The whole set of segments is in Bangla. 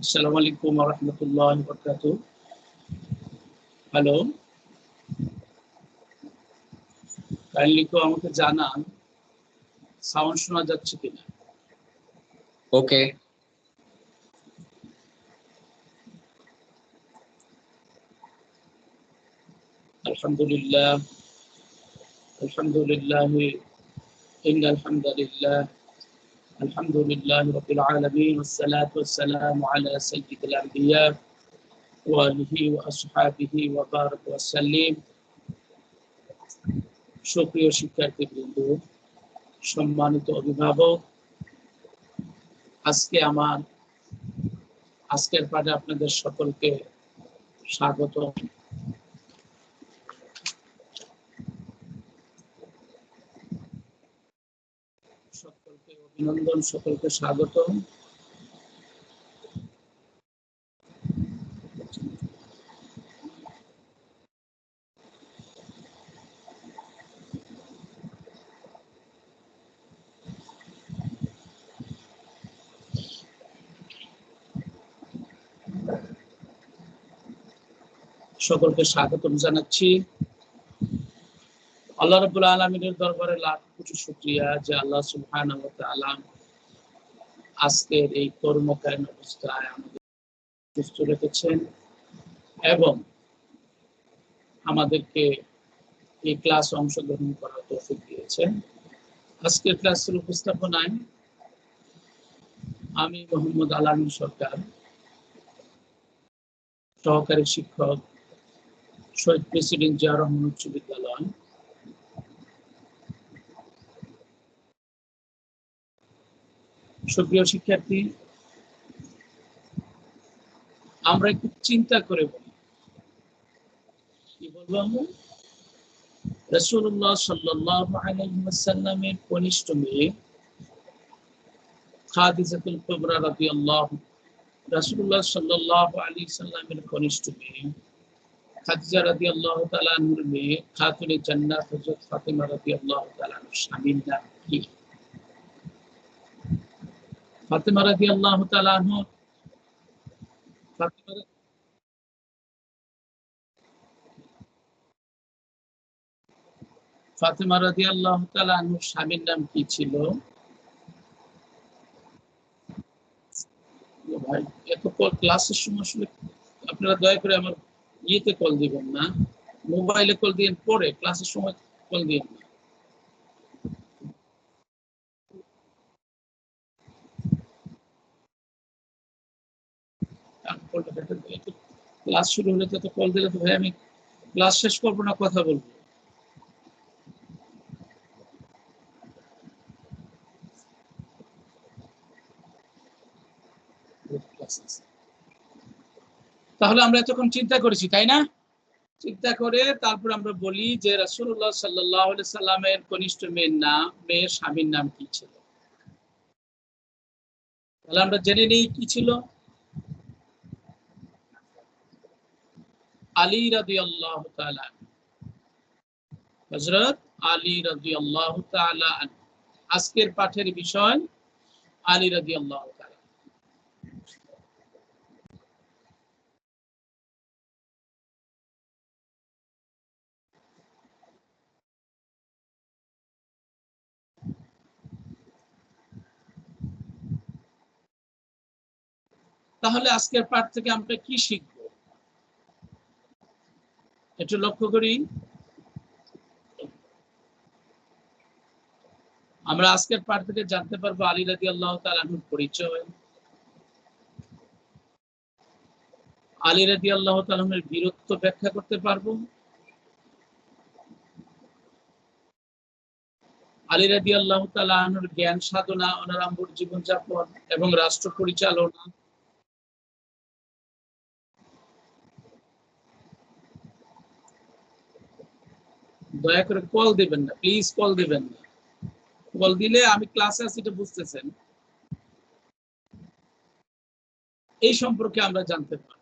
আসসালামু আলাইকুম ওয়া রাহমাতুল্লাহি ওয়া বারাকাতুহু। হ্যালো, কাইন্ডলি কেউ আমাকে জানান সাউন্ড শোনা যাচ্ছে কিনা। ওকে, আলহামদুলিল্লাহ আলহামদুলিল্লাহ ইন্নাল হামদালিল্লাহ আলহামদুলিল্লাহি রাব্বিল আলামিন ওয়াসসালাতু ওয়াসসালামু আলা সাইয়্যিদিল আম্বিয়া ওয়া আলিহি ওয়া আসহাবিহি ওয়া বারাকা ওয়া সাল্লিম। সুপ্রিয় শিক্ষার্থীবৃন্দ, সম্মানিত অভিভাবক, আজকের পাঠে আপনাদের সকলকে স্বাগত। সকলকে অভিনন্দন, সকলকে স্বাগত। সকলকে স্বাগতম জানাচ্ছি। আল্লাহ রাব্বুল আলামিনের দরবারে লাখ কোটি শুকরিয়া যে আল্লাহ সুবহানাহু ওয়া তাআলা আজকের এই কর্মকালীন অবস্থায় আমাদের সুস্থ রেখেছেন এবং আমাদেরকে এই ক্লাসে অংশগ্রহণ করার তৌফিক দিয়েছেন। আজকের ক্লাসের উপস্থাপনায় আমি মোহাম্মদ আলামিন সরকার, সহকারী শিক্ষক, শহীদ প্রেসিডেন্ট জিয়াউর রহমান উচ্চ বিদ্যালয়। সুপ্রিয় শিক্ষার্থী, আমরা একটু চিন্তা করে বলি, কি বলবো আমরা? রাসূলুল্লাহ সাল্লাল্লাহু আলাইহি ওয়াসাল্লামের কনিষ্ঠ মেয়ে খাদিজাতুল কুবরা রাদিয়াল্লাহু, রাসূলুল্লাহ সাল্লাল্লাহু আলাইহি সাল্লামের কনিষ্ঠ মেয়ে খাদিজা রাদিয়াল্লাহু তাআলা আনহার মেয়ে খাতুনে জান্নাত হযরত ফাতেমা রাদিয়াল্লাহু তাআলা আনহার স্বামীর নাম কি? ফাতেমা রাদিয়াল্লাহু তাআলা আনহা, ফাতেমা রাদিয়াল্লাহু তাআলা আনহার স্বামীর নাম কি ছিল? ভাই, এত ক্লাসের সময় আসলে আপনারা দয়া করে আমার ইয়েতে কল দিবেন না, মোবাইলে কল দিন, পরে ক্লাসের সময় কল দিন না। ক্লাস শুরু হলে তো কল দিলে তো ভাই আমি ক্লাস শেষ করবো না, কথা বলবো। তাহলে আমরা এতক্ষণ চিন্তা করেছি, তাই না? চিন্তা করে তারপর আমরা বলি যে রাসূলুল্লাহ সাল্লাল্লাহু আলাইহি সাল্লামের কনিষ্ঠ মেয়ের স্বামীর নাম কি ছিল। তাহলে আমরা জেনে নিই কি ছিল। আলী রাদিয়াল্লাহু তাআলা, হযরত আলী রাদিয়াল্লাহু তাআলা। আজকের পাঠের বিষয় আলী রাদিয়াল্লাহু তাআলা। তাহলে আজকের পাঠ থেকে আমরা কি শিখব একটু লক্ষ্য করি। আমরা আজকের পাঠ থেকে জানতে পারবো আলী রাদিয়াল্লাহু তাআলা আনহুর পরিচয়, আলী রাদিয়াল্লাহু তাআলা আনহুর বীরত্ব ব্যাখ্যা করতে পারবো, আলী রাদিয়াল্লাহু তাআলা আনহুর জ্ঞান সাধনা, অনাড়ম্বর জীবনযাপন এবং রাষ্ট্র পরিচালনা, দয়া করে কল দিবেন না, প্লিজ কল দিবেন না। কল দিলে আমি ক্লাসে আছি এটা বুঝতেছেন, এই সম্পর্কে আমরা জানতে পারি।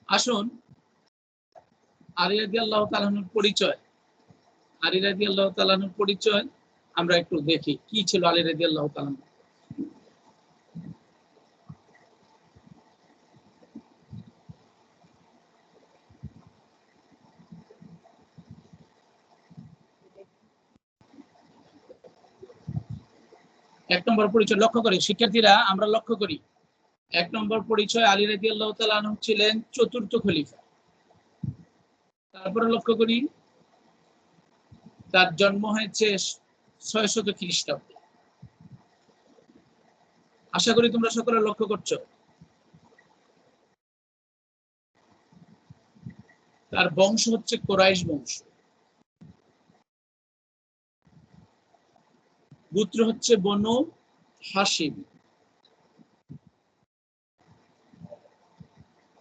আসুন আলী রাদিয়াল্লাহু তাআলা আনহুর পরিচয়, আলী রাদিয়াল্লাহু তাআলা আনহুর পরিচয় আমরা একটু দেখি কি ছিল আলী রাদিয়াল্লাহু তাআলা। এক নম্বর পরিচয় লক্ষ্য করি শিক্ষার্থীরা, আমরা লক্ষ্য করি এক নম্বর পরিচয় আলী রাদিয়াল্লাহু তাআলা আনহু ছিলেন চতুর্থ খলিফা। তারপরে লক্ষ্য করি তার জন্ম হয়েছে 600 খ্রিস্টাব্দে। আশা করি তোমরা সকলে লক্ষ্য করছো। তার বংশ হচ্ছে কুরাইশ বংশ, গোত্র হচ্ছে বনু হাশিম।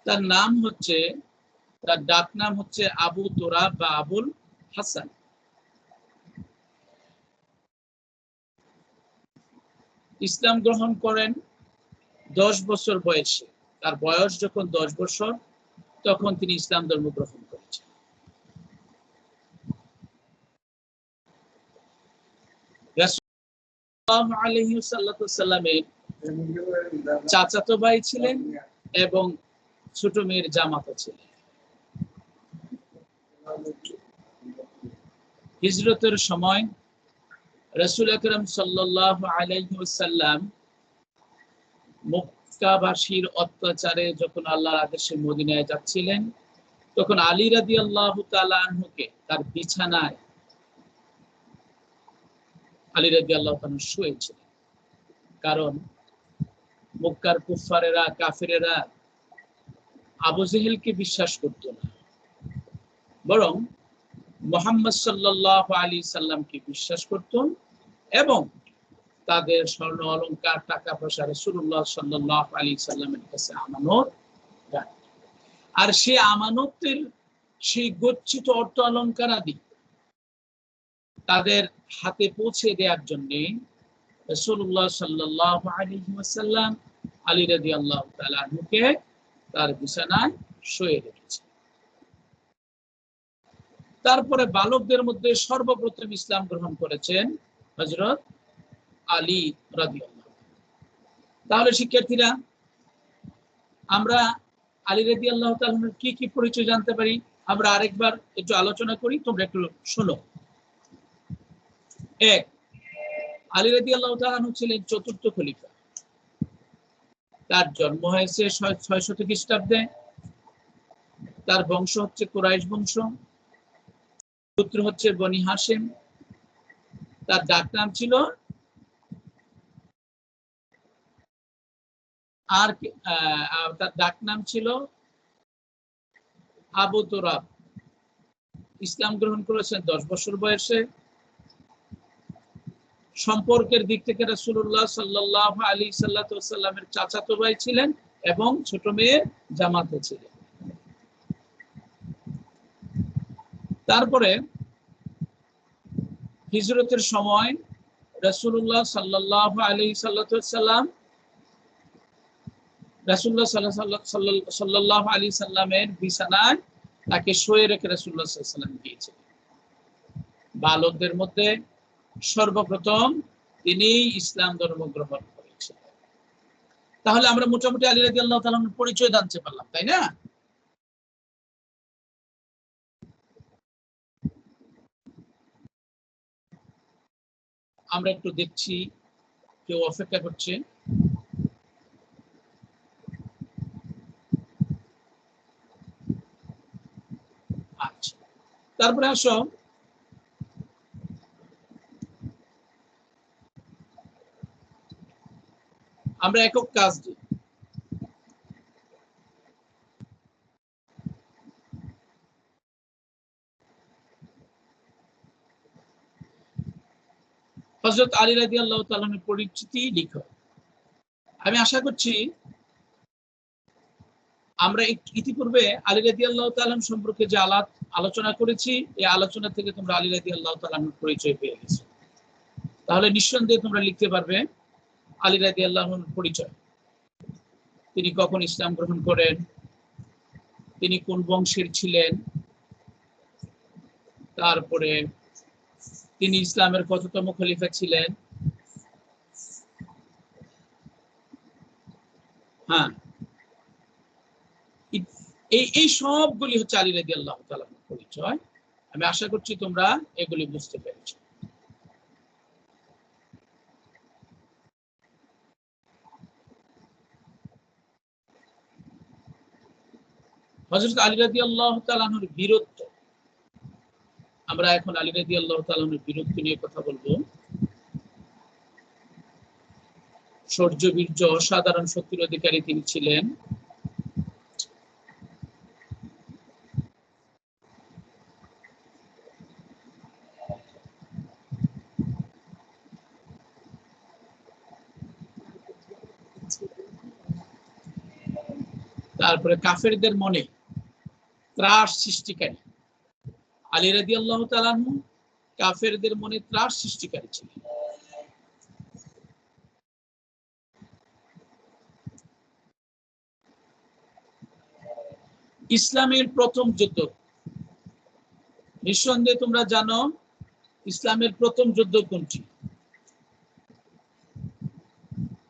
তার নাম হচ্ছে, তার ডাক নাম হচ্ছে আবু তুরাব বা আবুল হাসান। ইসলাম গ্রহণ করেন 10 বছর বয়সে। তার বয়স যখন 10 বছর তখন তিনি ইসলাম ধর্ম গ্রহণ করেছেন। রাসূলুল্লাহ আলাইহি সাল্লামের চাচাতো ভাই ছিলেন এবং ছোট মেয়ের জামাতা ছিলেন। হিজরতের সময় রাসূল আকরাম সাল্লাল্লাহু আলাইহি ওয়াসাল্লাম মক্কাবাসীর অত্যাচারে যখন আল্লাহর আদেশে মদিনায় যাচ্ছিলেন, তখন আলী রাদিয়াল্লাহু তাআলা আনহুকে তার বিছানায় আলী রাদিয়াল্লাহু তাআলা শুয়েছিলেন। কারণ মক্কার কুফারেরা, কাফিরেরা আবু জেহেলকে বিশ্বাস করত না, বরং মুহাম্মদ সাল্লাল্লাহু আলাইহি সাল্লামকে বিশ্বাস করত এবং তাদের স্বর্ণ অলংকার, টাকা পয়সা রাসূলুল্লাহ সাল্লাল্লাহু আলাইহি সাল্লামের কাছে আমানত রাখত। আর সেই আমানতের সেই গচ্ছিত অর্থ অলংকার আদি তাদের হাতে পৌঁছে দেওয়ার জন্য রাসূলুল্লাহ সাল্লাল্লাহু আলাইহি ওয়াসাল্লাম আলী রাদিয়াল্লাহু তাআলা আনহুকে তার বিছানায় শুয়ে রেখেছেন। তারপরে বালকদের মধ্যে সর্বপ্রথম ইসলাম গ্রহণ করেছেন হযরত আলী রাদিয়াল্লাহু। তাহলে শিক্ষার্থীরা, আমরা আলী রাদিয়াল্লাহু তাআলার কি কি পরিচয় জানতে পারি? আমরা আরেকবার একটু আলোচনা করি, তোমরা একটু শোনো। এক, আলী রাদিয়াল্লাহু তাআলা ছিলেন চতুর্থ খলিফা। তার জন্ম হয়েছে 600 খ্রিস্টাব্দে। তার বংশ হচ্ছে কুরাইশ বংশ, পুত্র হচ্ছে বনি হাশিম। তার ডাক নাম ছিল তার ডাক নাম ছিল আবু তুরাব। ইসলাম গ্রহণ করেছেন 10 বছর বয়সে। সম্পর্কের দিক থেকে রাসূলুল্লাহ সাল্লাল্লাহু আলাইহি সাল্লামের চাচাতো ভাই ছিলেন এবং ছোট মেয়ের জামাতা ছিলেন। তারপরে হিজরতের সময় রাসূলুল্লাহ সাল্লাল্লাহু আলাইহি সাল্লাম রাসূলুল্লাহ সাল্লাল্লাহু আলাইহি সাল্লামের বিছানায় তাকে শুয়ে রেখে রাসূলুল্লাহ সাল্লাল্লাহু আলাইহি সাল্লাম গিয়েছিলেন। বালকদের মধ্যে সর্বপ্রথম তিনি ইসলাম ধর্ম গ্রহণ করেছিলেন। তাহলে আমরা মোটামুটি আলী রাদিয়াল্লাহু তাআলার পরিচয় জানতে পারলাম, তাই না? আমরা একটু দেখছি কেউ অপেক্ষা করছে। আচ্ছা, তারপরে আসো আমরা একক কাজ দিই। হযরত আলী রাদিয়াল্লাহু তাআলার পরিচিতি লিখো। আমি আশা করছি আমরা ইতিপূর্বে আলী রাদিয়াল্লাহু তাআলা সম্পর্কে যে আলোচনা করেছি, এই আলোচনা থেকে তোমরা আলী রাদিয়াল্লাহু তাআলার পরিচয় পেয়ে গেছো। তাহলে নিঃসন্দেহে তোমরা লিখতে পারবে আলী রাদিয়াল্লাহুর পরিচয়। তিনি কখন ইসলাম গ্রহণ করেন, তিনি কোন বংশের ছিলেন, তারপরে তিনি ইসলামের কততম খলিফা ছিলেন? হ্যাঁ, এই সবগুলি হচ্ছে আলী রাদিয়াল্লাহু তাআলা পরিচয়। আমি আশা করছি তোমরা এগুলি বুঝতে পেরেছো। হযরত আলী রাদিয়াল্লাহু তাআলার বীরত্ব, আমরা এখন আলী রাদিয়াল্লাহু তাআলার বীরত্ব নিয়ে কথা বলবো। শৌর্য বীর্য অসাধারণ শক্তির অধিকারী তিনি ছিলেন। তারপরে কাফেরদের মনে ত্রাস সৃষ্টিকারী, আলী রাদিয়াল্লাহু তাআলা কাফেরদের মনে ত্রাস সৃষ্টিকারী ছিলেন। ইসলামের প্রথম যুদ্ধ, নিঃসন্দেহে তোমরা জানো ইসলামের প্রথম যুদ্ধ কোনটি?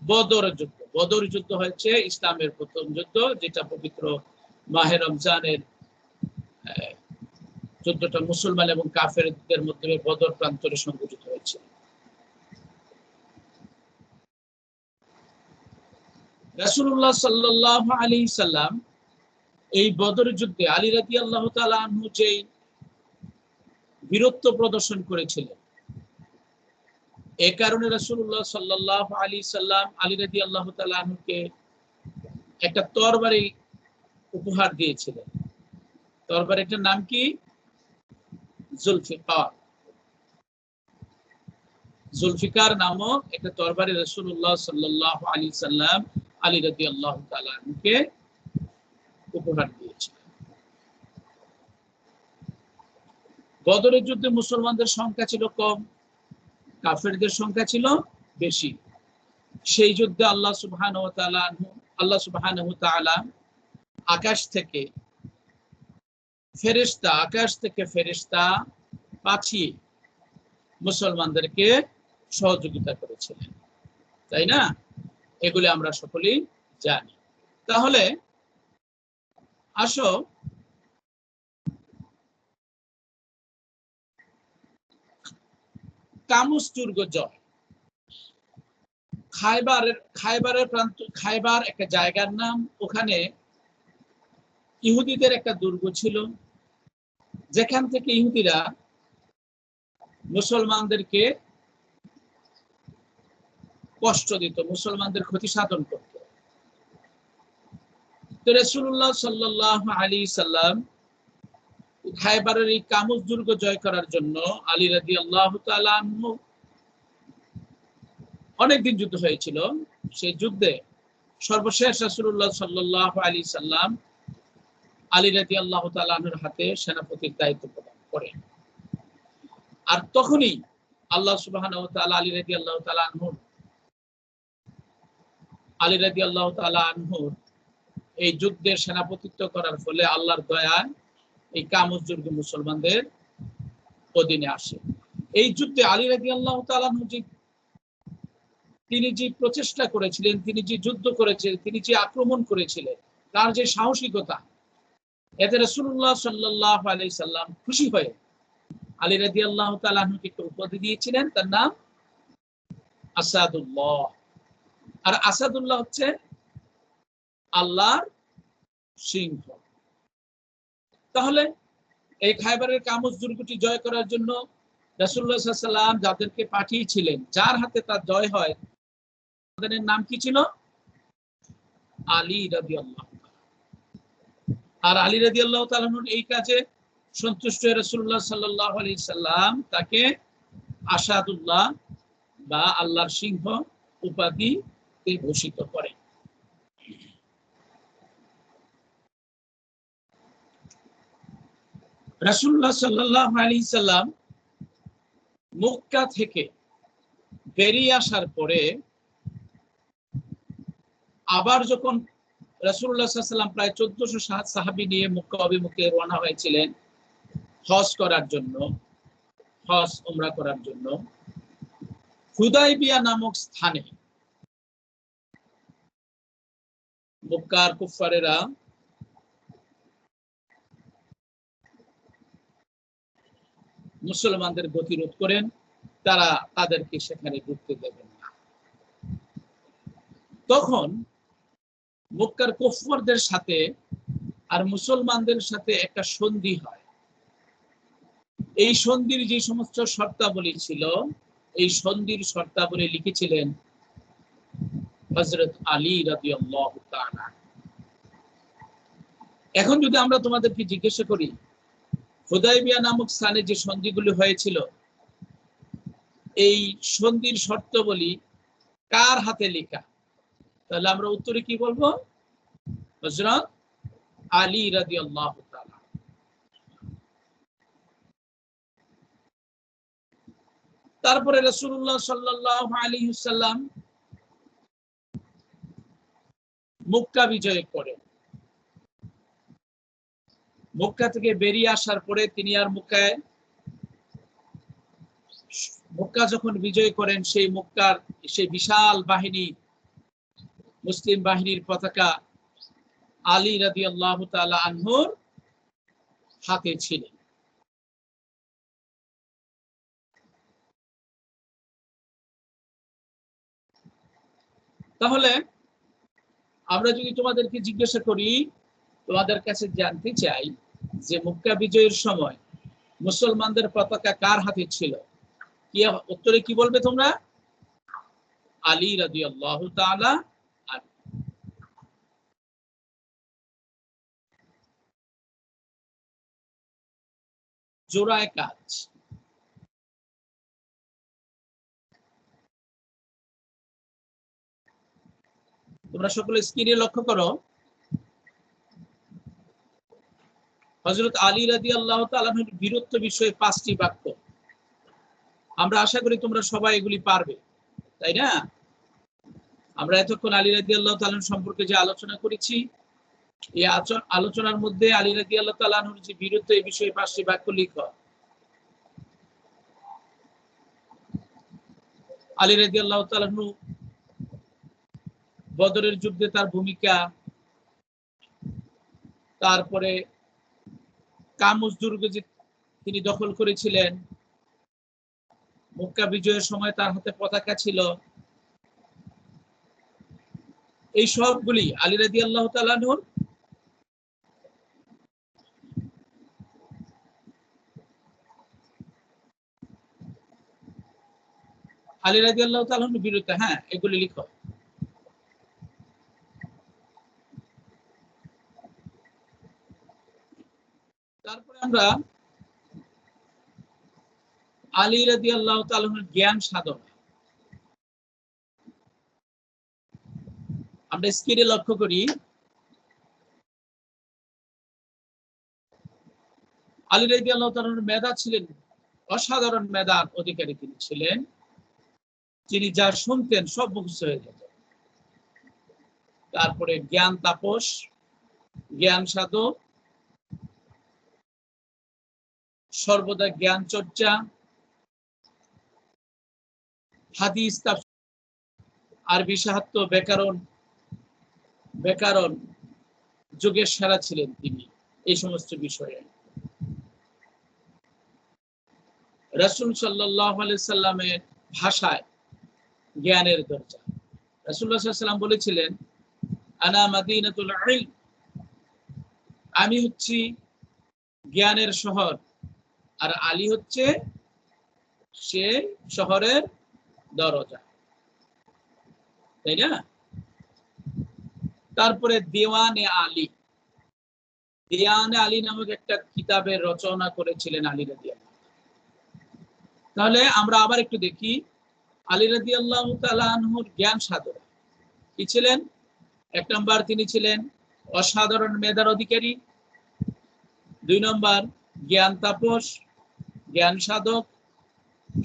বদর যুদ্ধ। বদর যুদ্ধ হচ্ছে ইসলামের প্রথম যুদ্ধ, যেটা পবিত্র মাহে রমজানের যুদ্ধটা মুসলমান এবং কাফেরদের মধ্যে বদর প্রান্তরে সংঘটিত হয়েছে। রাসূলুল্লাহ সাল্লাল্লাহু আলাইহি সাল্লাম এই বদর যুদ্ধে আলী রাদিয়াল্লাহু তাআলা আনহু যে বীরত্ব প্রদর্শন করেছিলেন, এই কারণে রাসূলুল্লাহ সাল্লাল্লাহু আলাইহি সাল্লাম আলী রাদিয়াল্লাহু তাআলা আনহুকে একটা তরবারি উপহার দিয়েছিলেন। তরবারিটার নাম কি? জুলফিকার। জুলফিকার নামক একটা তরবারি রাসূলুল্লাহ সাল্লাল্লাহু আলাইহি সাল্লাম আলী রাদিয়াল্লাহু তাআলা আনহুকে উপহার দিয়েছিলেন। বদরের যুদ্ধে মুসলমানদের সংখ্যা ছিল কম, কাফেরদের সংখ্যা ছিল বেশি। সেই যুদ্ধে আল্লাহ সুবহানাহু ওয়া তাআলা আকাশ থেকে ফেরেশতা পাঠিয়ে মুসলমানদেরকে সহযোগিতা করেছিলেন, তাই না? এগুলি আমরা সকলেই জানি। তাহলে আসো কামুস দুর্গ জয়। খায়বার একটা জায়গার নাম, ওখানে ইহুদিদের একটা দুর্গ ছিল, যেখান থেকে ইহুদিরা মুসলমানদেরকে কষ্ট দিত, মুসলমানদের ক্ষতি সাধন করত। তো রাসূলুল্লাহ সাল্লাল্লাহু আলাইহি সাল্লাম খায়বারের এই কামুস দুর্গ জয় করার জন্য আলী রাদিয়াল্লাহু তাআলা আনহু, অনেকদিন যুদ্ধ হয়েছিল, সেই যুদ্ধে সর্বশেষ রাসূলুল্লাহ সাল্লাল্লাহু আলাইহি সাল্লাম আলী রাদিয়াল্লাহু তাআলা আনহুর হাতে সেনাপতির দায়িত্ব প্রদান করেন। আর তখনই আল্লাহ সুবহানাহু ওয়া তাআলা আলী রাদিয়াল্লাহু তাআলা আনহুর এই যুদ্ধের সেনাপতিত্ব করার ফলে আল্লাহর দয়ায় এই কামুস দুর্গ মুসলমানদের অধীনে আসে। এই যুদ্ধে আলী রাদিয়াল্লাহু তাআলা আনহু তিনি যে প্রচেষ্টা করেছিলেন, তিনি যে যুদ্ধ করেছিলেন, তিনি যে আক্রমণ করেছিলেন, তার যে সাহসিকতা, এতে রাসূলুল্লাহ সাল্লাল্লাহু আলাইহি সাল্লাম খুশি হয়ে আলী রাদিয়াল্লাহু তাআলা আনহুকে একটা উপাধি দিয়েছিলেন, তার নাম আসাদুল্লাহ। আর আসাদুল্লাহ হচ্ছে আল্লাহর সিংহ। তাহলে এই খায়বারের কামুস দুর্গটি জয় করার জন্য রাসূলুল্লাহ সাল্লাল্লাহু আলাইহি সাল্লাম যাদেরকে পাঠিয়েছিলেন, যার হাতে তার জয় হয়, তাদের নাম কি ছিল? আলী রাদিয়াল্লাহু তাআলা। আর আলী রাদিয়াল্লাহু তাআলা এই কাজে সন্তুষ্ট হয়ে রাসূলুল্লাহ সাল্লাল্লাহু আলাইহি সাল্লাম তাকে আসাদুল্লাহ বা আল্লাহর সিংহ উপাধিতে ভূষিত করেন। রাসূলুল্লাহ সাল্লাল্লাহু আলাইহি সাল্লাম মক্কা থেকে বেরিয়ে আসার পরে আবার যখন রাসূলুল্লাহ সাল্লাল্লাহু আলাইহি সাল্লাম প্রায় 1400 সাহাবী নিয়ে মক্কা অভিমুখে রওনা হয়েছিলেন, হজ করার জন্য, হজ উমরা করার জন্য হুদাইবিয়া নামক স্থানে মক্কার কুফারেরা মুসলমানদের গতিরোধ করেন, তারা তাদেরকে সেখানে ঢুকতে দেবেন না। তখন মক্কার কুফারদের সাথে আর মুসলমানদের সাথে একটা সন্ধি হয়। এই সন্ধির যে সমস্ত শর্তাবলী ছিল, এই সন্ধির শর্তাবলী লিখেছিলেন হযরত আলী রাদিয়াল্লাহু তাআলা। এখন যদি আমরা তোমাদেরকে জিজ্ঞাসা করি হুদাইবিয়া নামক স্থানে যে সন্ধিগুলি হয়েছিল, এই সন্ধির শর্তাবলী কার হাতে লেখা, তাহলে আমরা উত্তরে কি বলবো? হযরত আলী রাদিয়াল্লাহু তাআলা। তারপরে রাসূলুল্লাহ সাল্লাল্লাহু আলাইহি ওয়াসাল্লাম মক্কা বিজয় করেন। মক্কা থেকে বেরিয়ে আসার পরে তিনি আর মক্কা যখন বিজয় করেন, সেই মক্কার সেই বিশাল বাহিনী, মুসলিম বাহিনীর পতাকা আলী রাদিয়াল্লাহু তাআলা আনহুর হাতে ছিল। তাহলে আমরা যদি তোমাদেরকে জিজ্ঞাসা করি, তোমাদের কাছে জানতে চাই যে মক্কা বিজয়ের সময় মুসলমানদের পতাকা কার হাতে ছিল, কি উত্তরে কি বলবে তোমরা? আলী রাদিয়াল্লাহু তাআলা। জোড়ায় কাজ। তোমরা সকলে স্ক্রিনে লক্ষ্য করো, হযরত আলী রাদিয়াল্লাহু তাআলার বীরত্ব বিষয়ে 5টি বাক্য। আমরা আশা করি তোমরা সবাই এগুলি পারবে, তাই না? আমরা এতক্ষণ আলী রাদিয়াল্লাহু তাআলা সম্পর্কে যে আলোচনা করেছি, এই আলোচনার মধ্যে আলী রাদিয়াল্লাহু তাআলার যে বীরত্ব, এই বিষয়ে 5টি বাক্য লিখো। আলী রাদিয়াল্লাহু তাআলা বদরের যুদ্ধে তার ভূমিকা, তারপরে কামুজ দুর্গ যে তিনি দখল করেছিলেন, মক্কা বিজয়ের সময় তার হাতে পতাকা ছিল, এই সবগুলি আলী রাদিয়াল্লাহু তাআলা আনহুর আলী রাদিয়াল্লাহু তাআলা আনহুর বীরত্ব। হ্যাঁ, এগুলি লিখো। তারপরে আমরা আলী রাদিয়াল্লাহু তাআলা আনহুর জ্ঞান সাধনা, আমরা স্ক্রিনে লক্ষ্য করি। আলী রাদিয়াল্লাহু তাআলা আনহুর মেধা ছিলেন, অসাধারণ মেধার অধিকারী তিনি ছিলেন। তিনি যা শুনতেন সব মুখস্থ হয়ে যেত। তারপরে জ্ঞান তাপস, জ্ঞান সাধক, সর্বদা জ্ঞান চর্চা, হাদিস, আরবি সাহিত্য, ব্যাকরণ যুগের সেরা ছিলেন তিনি এই সমস্ত বিষয়ে। রাসূল সাল্লাল্লাহু আলাইহি সাল্লামের ভাষায় জ্ঞানের দরজা। রাসূলুল্লাহ সাল্লাল্লাহু আলাইহি সাল্লাম বলেছিলেন, আনা মাদিনাতুল ইলম, আমি হচ্ছি জ্ঞানের শহর, আর আলী হচ্ছে সে শহরের দরজা, তাই না? তারপরে দেওয়ানে আলী, দেওয়ানে আলী নামক একটা কিতাবের রচনা করেছিলেন আলী রাদিয়াল্লাহু। তাহলে আমরা আবার একটু দেখি আলী রাদিয়াল্লাহু তাআলা আনহুর জ্ঞান সাধনা কি ছিলেন। 1 নম্বর, তিনি ছিলেন অসাধারণ মেধার অধিকারী। 2 নম্বর, জ্ঞান তাপস, জ্ঞান সাধক,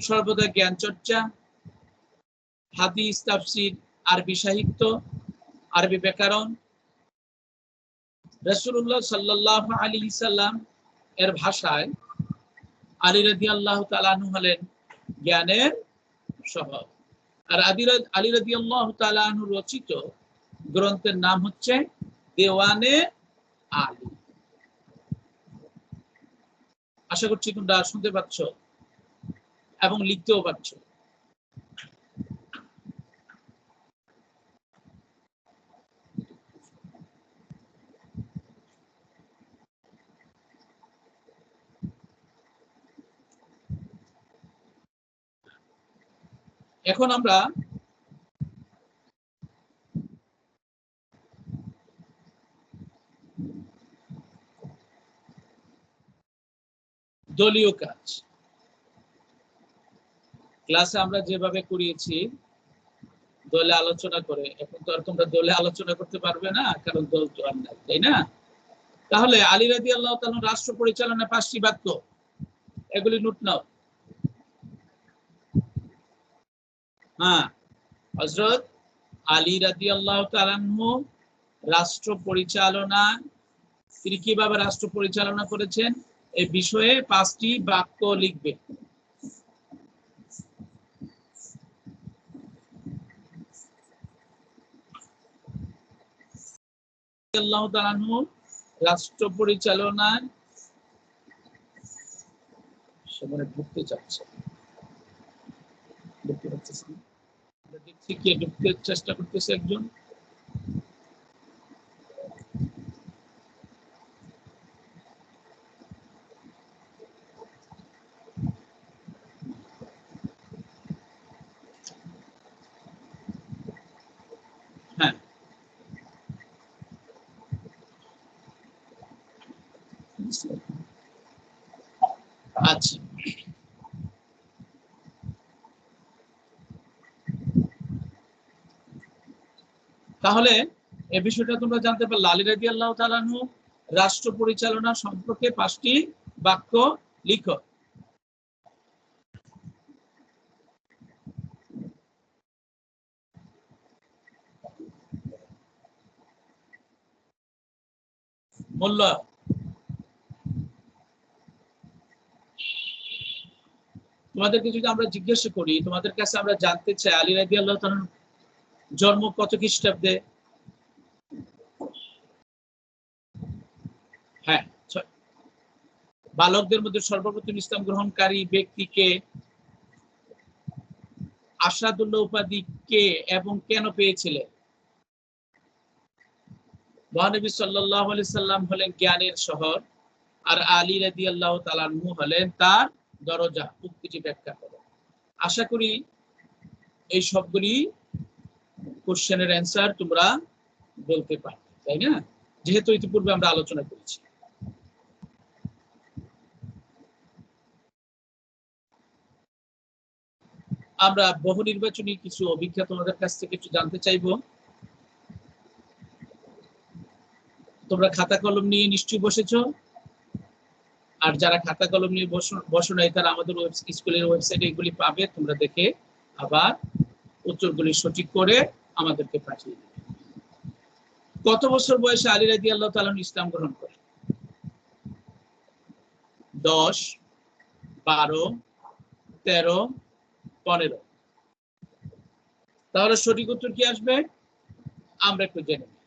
সর্বদা জ্ঞান চর্চা, হাদিস, তাফসীর, আরবি সাহিত্য, আরবি ব্যাকরণ। রাসূলুল্লাহ সাল্লাল্লাহু আলাইহি সাল্লাম এর ভাষায় আলী রাদিয়াল্লাহু তাআলা আনহু হলেন জ্ঞানের শহর। আর আলী রাদিয়াল্লাহু তাআলা আনহু রচিত গ্রন্থের নাম হচ্ছে দেওয়ানে আলী। আশা করছি তোমরা শুনতে পাচ্ছ এবং লিখতেও পাচ্ছ। এখন আমরা দলীয় কাজ ক্লাসে আমরা যেভাবে করিয়েছি দলে আলোচনা করে, এখন তো আর তোমরা দলে আলোচনা করতে পারবে না, কারণ দল তো আর নাই, তাই না? তাহলে আলী রাদিয়াল্লাহু তাআলা রাষ্ট্র পরিচালনা 5টি বাক্য, এগুলি নোট নাও। হ্যাঁ, হযরত আলী রাদিয়াল্লাহু তাআলা আনহু রাষ্ট্র পরিচালনা, তিনি কিভাবে রাষ্ট্র পরিচালনা করেছেন এই বিষয়ে 5টি বাক্য লিখবে। রাদিয়াল্লাহু তাআলা আনহু রাষ্ট্র পরিচালনায় সেখানে ঢুকতে চাচ্ছে, ঢুকতে পারতেছে না। দেখছি কে ঢুকতে চেষ্টা করতেছে একজন। হ্যাঁ, আচ্ছা, তাহলে এই বিষয়টা তোমরা জানতে পারলে। আলী রাদিয়াল্লাহু তাআলা আনহু রাষ্ট্র পরিচালনা সম্পর্কে 5টি বাক্য লিখো। মোল্লা, তোমাদেরকে যদি আমরা জিজ্ঞাসা করি, তোমাদের কাছে আমরা জানতে চাই আলী রাদিয়াল্লাহু তাআলার জন্ম কত খ্রিস্টাব্দে? হ্যাঁ, বালকদের মধ্যে সর্বপ্রথম ইসলাম গ্রহণকারী ব্যক্তিকে? আসাদুল্লাহ উপাধি কে এবং কেন পেয়েছিলেন? মহানবী সাল্লাল্লাহু আলাইহি সাল্লাম হলেন জ্ঞানের শহর, আর আলী রাদিয়াল্লাহু তাআলা আনহু হলেন তার দরজা। উক্তিটি ব্যাখ্যা করো। আশা করি এই সবগুলি কোশ্চেনের অ্যান্সার তোমরা বলতে পারবে, তাই না? যেহেতু ইতিপূর্বে আমরা আলোচনা করেছি। আমরা বহু নির্বাচনী কিছু অভিজ্ঞতা তোমাদের কাছ থেকে একটু জানতে চাইবো। তোমরা খাতা কলম নিয়ে নিশ্চয়ই বসেছো, আর যারা খাতা কলম নিয়ে বসো নাই তারা আমাদের স্কুলের ওয়েবসাইটে এগুলি পাবে, তোমরা দেখে আবার উত্তরগুলি সঠিক করে আমাদেরকে পাঠিয়ে দেবে। কত বছর বয়সে আলী রাদিয়াল্লাহু তাআলা ইসলাম গ্রহণ করেন? 10, 12, 13, 15। তাহলে সঠিক উত্তর কি আসবে আমরা একটু জেনে নিই।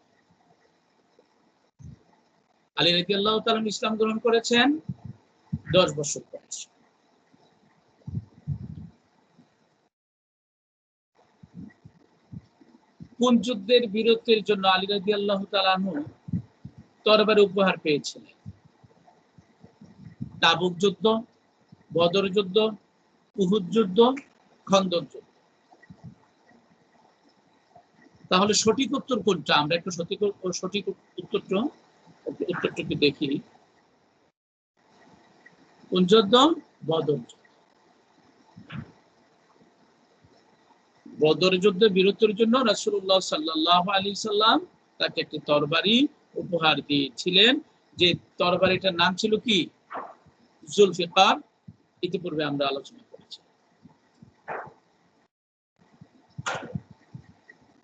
আলী রাদিয়াল্লাহু তাআলা ইসলাম গ্রহণ করেছেন 10 বছর বয়সে। কোন যুদ্ধের বীরত্বের জন্য আলী রাদিয়াল্লাহু তাআলা তরবারি উপহার পেয়েছিলেন? তাবুক যুদ্ধ, বদর যুদ্ধ, উহুদ যুদ্ধ, খন্দক যুদ্ধ। তাহলে সঠিক উত্তর কোনটা? আমরা একটু সঠিক উত্তরটি দেখি। কোন যুদ্ধ? বদর যুদ্ধ। বদর যুদ্ধে বীরত্বের জন্য রাসূলুল্লাহ সাল্লাল্লাহু আলাইহি সাল্লাম তাকে একটি তরবারি উপহার দিয়েছিলেন, যে তরবারিটার নাম ছিল কি? জুলফিকার। ইতিপূর্বে আমরা আলোচনা করেছি।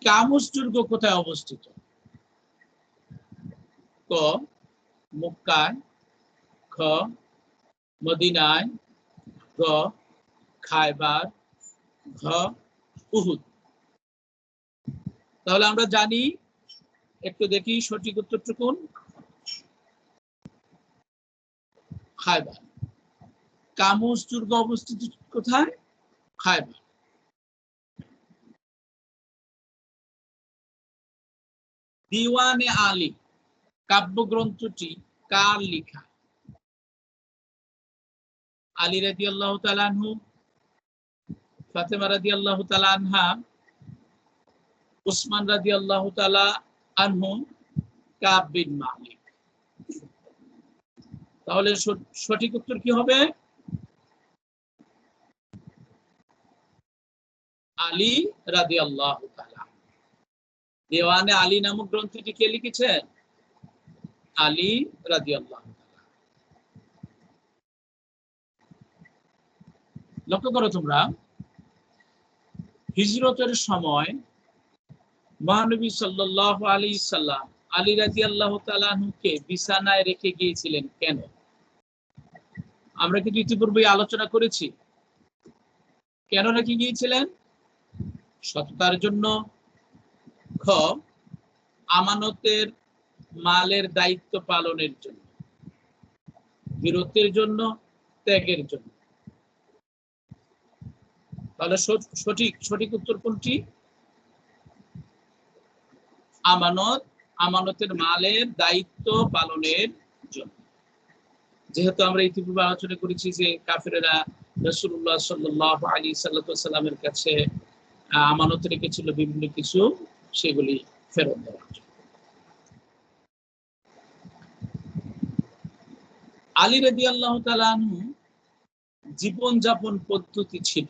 কামুস দুর্গ কোথায় অবস্থিত? ক মক্কায়, খ মদিনায়, গ খায়বার, ঘ উহুদ। তাহলে আমরা জানি, একটু দেখি সঠিক উত্তরটা কোন। খায়বার। কামুস দুর্গ অবস্থিত কোথায়? খায়বার। দিওয়ানে আলী কাব্যগ্রন্থটি কার লেখা? আলী রাদিয়াল্লাহু তাআলা আনহু, ফাতেমা রাদিয়াল্লাহু তাআলা আনহা, উসমান রাদিয়াল্লাহু তাআলা আনহু, কাব বিন মালিক। তাহলে সঠিক উত্তর কি হবে? আলী রাদিয়াল্লাহু তাআলা। দেওয়ানে আলী নামক গ্রন্থটি কে লিখেছেন? আলী রাদিয়াল্লাহু তাআলা। লক্ষ্য করো তোমরা, হিজরতের সময় মহানবী সাল্লাল্লাহু আলাইহি সাল্লাম আলী রাদিয়াল্লাহু তাআলা আনহুকে বিছানায় রেখে গিয়েছিলেন কেন? আমরা কিন্তু ইতিপূর্বে আলোচনা করেছি। কেন রেখে গিয়েছিলেন? সততার জন্য, খ আমানতের মালের দায়িত্ব পালনের জন্য, বীরত্বের জন্য, ত্যাগের জন্য। তাহলে সঠিক উত্তর কোনটি? আমানতের মালের দায়িত্ব পালনের জন্য। যেহেতু আমরা ইতিপূর্বে আলোচনা করেছি যে কাফেরেরা রাসূলুল্লাহ সাল্লাল্লাহু আলাইহি সাল্লামের কাছে আমানত রেখেছিল বিভিন্ন কিছু, সেগুলি ফেরত দেওয়ার জন্য। আলী রাদিয়াল্লাহু তাআলা আনহু জীবনযাপন পদ্ধতি ছিল,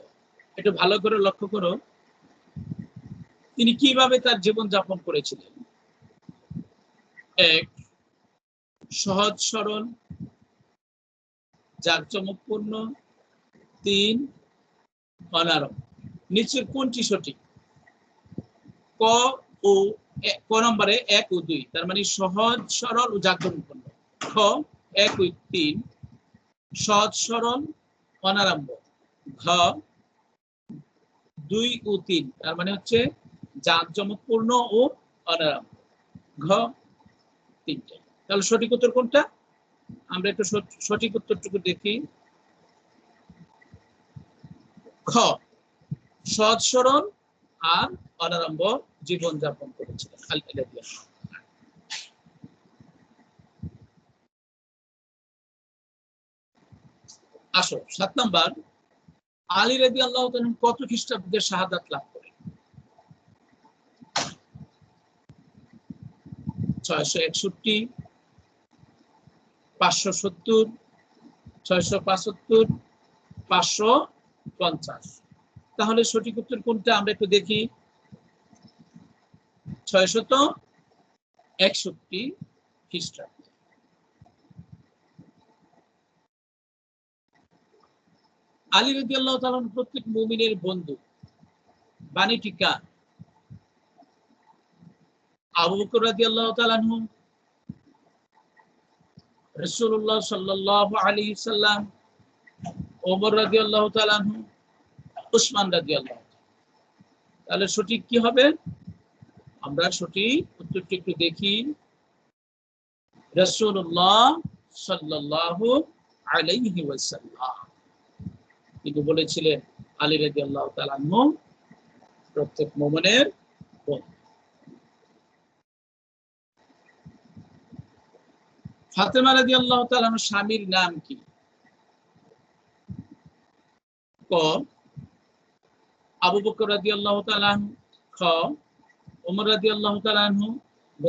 একটু ভালো করে লক্ষ্য করো, তিনি কিভাবে তার জীবনযাপন করেছিলেন। এক, সহজ সরল জাঁকজমকপূর্ণ। 3, অনারব। নিচের কোনটি সঠিক? ক নম্বরে 1 ও 2, তার মানে সহজ সরল ও জাঁকজমকপূর্ণ। খ 1 ও 3, সহজ সরল অনারম্ভ। ঘ 2 ও 3, তার মানে হচ্ছে জাঁকজমকপূর্ণ ও অনারম্ভ। ঘ 3টে। তাহলে সঠিক উত্তর কোনটা? আমরা একটু সঠিক উত্তরটুকু দেখি। খ সহজ সরল আর অনারম্ভ জীবনযাপন করেছিলেন আলী রাদিয়াল্লাহু তাআলা। আসো 7 নাম্বার, আলী রাদিয়াল্লাহু তাআলা কত খ্রিস্টাব্দে শাহাদাত লাভ করেন? 661, 570, 675, 550। তাহলে সঠিক উত্তর কোনটা আমরা একটু দেখি। 661 খ্রিস্টাব্দ। আলী রাদিয়াল্লাহু তাআলা প্রত্যেক মুমিনের বন্ধু, বাণীটি কার? আবু বকর রাদিয়াল্লাহু তাআলা আনহু, রাসূলুল্লাহ সাল্লাল্লাহু আলাইহি সাল্লাম, ওমর রাদিয়াল্লাহু তাআলা আনহু, উসমান রাদিয়াল্লাহু তাআলা। তাহলে সঠিক কি হবে? আমরা সঠিক উত্তরটি একটু দেখি। রাসূলুল্লাহ সাল্লাল্লাহু আলাইহি ওয়াসাল্লাম তিনি বলেছিলেন আলী রাদিয়াল্লাহু তাআলা আনহু প্রত্যেক মুমিনের বন্ধু। ফাতেমা রাদিয়াল্লাহু তাআলা আনহার স্বামীর নাম কি? ক আবু বকর রাদিয়াল্লাহু তাআলা আনহু, খ ওমর রাদিয়াল্লাহু তাআলা আনহু, গ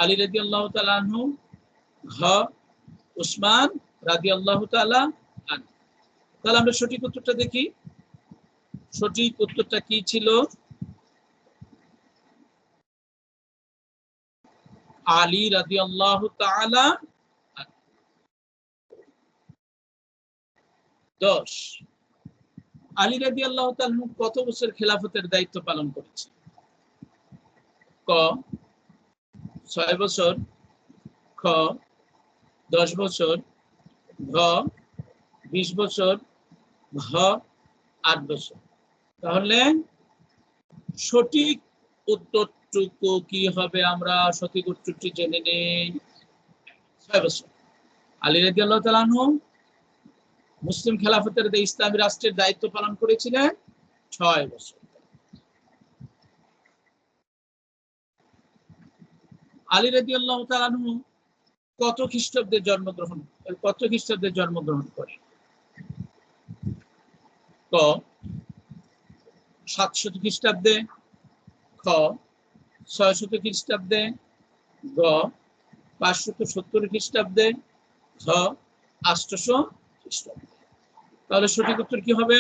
আলী রাদিয়াল্লাহু তাআলা আনহু, ঘ উসমান রাদিয়াল্লাহু তাআলা আনহু। তাহলে আমরা সঠিক উত্তরটা দেখি। সঠিক উত্তরটা কি ছিল? আলী রাদিয়াল্লাহু তাআলা। 10, আলী রাদিয়াল্লাহু তাআলা কত বছর খেলাফতের দায়িত্ব পালন করেছেন? ক 6 বছর, খ 10 বছর, ঘ 20 বছর, ঘ 8 বছর। তাহলে সঠিক উত্তরটুকু কি হবে? আমরা সঠিক উত্তরটি জেনে নেই। 6 বছর। আলী রাদিয়াল্লাহু তাআলা আনহু মুসলিম খেলাফতের ইসলামী রাষ্ট্রের দায়িত্ব পালন করেছিলেন 6 বছর। আলী রাদিয়াল্লাহু তাআলা আনহু কত খ্রিস্টাব্দে জন্মগ্রহণ করেন? ক 700 খ্রিস্টাব্দে, খ 600 খ্রিস্টাব্দে, গ 570 খ্রিস্টাব্দে, ঘ 800 খ্রিস্টাব্দে। তাহলে সঠিক উত্তর কি হবে?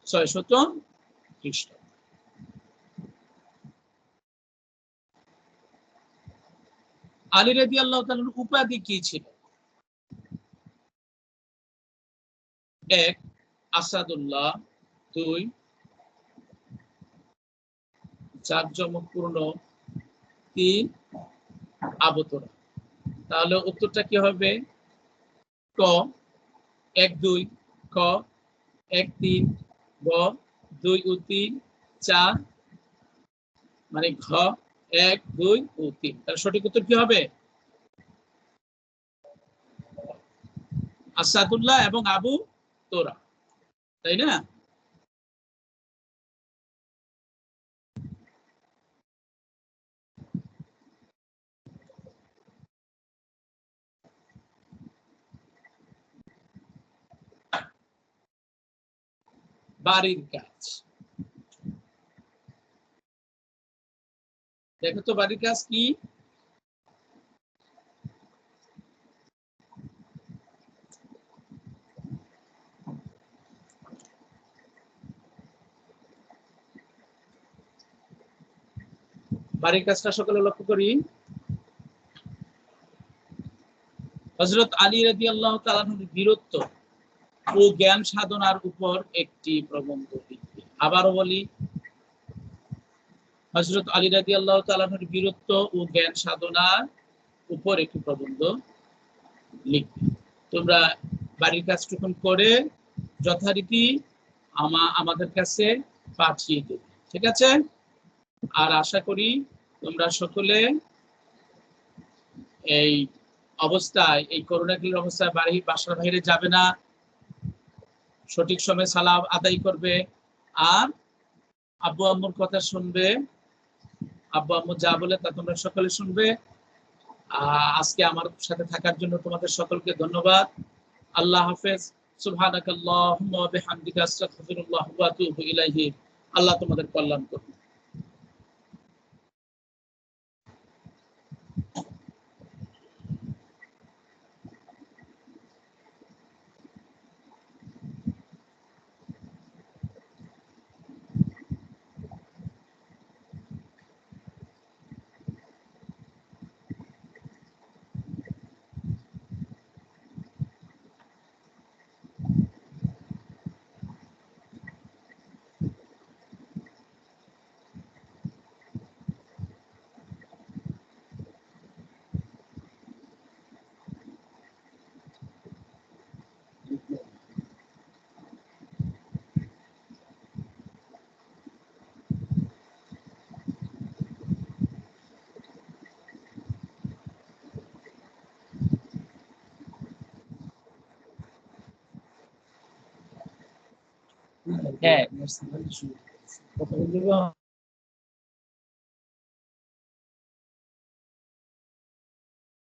600 খ্রিস্টাব্দে। আলী রাদিয়াল্লাহু তাআলার উপাধি কি ছিল? 1 আসাদুল্লাহ, 2 জাঁকজমকপূর্ণ, 3 আবু তোরা। তাহলে উত্তরটা কি হবে? ক 1 2, খ 1 3, গ 2 ও 3, 4, মানে ঘ 1 2 ও 3। তাহলে সঠিক উত্তর কি হবে? আসাদুল্লাহ এবং আবু তোরা, তাই না? বাড়ির কাজ, দেখো তো বাড়ির কাজ কি? বাড়ির কাজটা সকলে লক্ষ্য করি। হযরত আলী রাদিয়াল্লাহু তাআলা বীরত্ব ও জ্ঞান সাধনার উপর একটি প্রবন্ধ লিখবে। আবারও বলি, হযরত আলী রাদিয়াল্লাহু তাআলার বীরত্ব ও জ্ঞান সাধনার উপর একটি প্রবন্ধ লিখবে। তোমরা বাড়ির কাজটুকুন করে যথারীতি আমাদের কাছে পাঠিয়ে দেবে, ঠিক আছে? আর আশা করি তোমরা সকলে এই অবস্থায়, এই করোনাকালীন অবস্থায় বাসার বাইরে যাবে না, সঠিক সময়ে সালাত আদায় করবে, আর আব্বু আম্মুর কথা শুনবে। আব্বু আম্মু যা বলে তা তোমরা সকলে শুনবে। আজকে আমার সাথে থাকার জন্য তোমাদের সকলকে ধন্যবাদ। আল্লাহ হাফেজ। সুবহানাকাল্লাহুম্মা ওয়া বিহামদিকা আস্তাগফিরুল্লাহ ওয়া আতুবু ইলাইহি। আল্লাহ তোমাদের কল্যাণ করুন। হ্যাঁ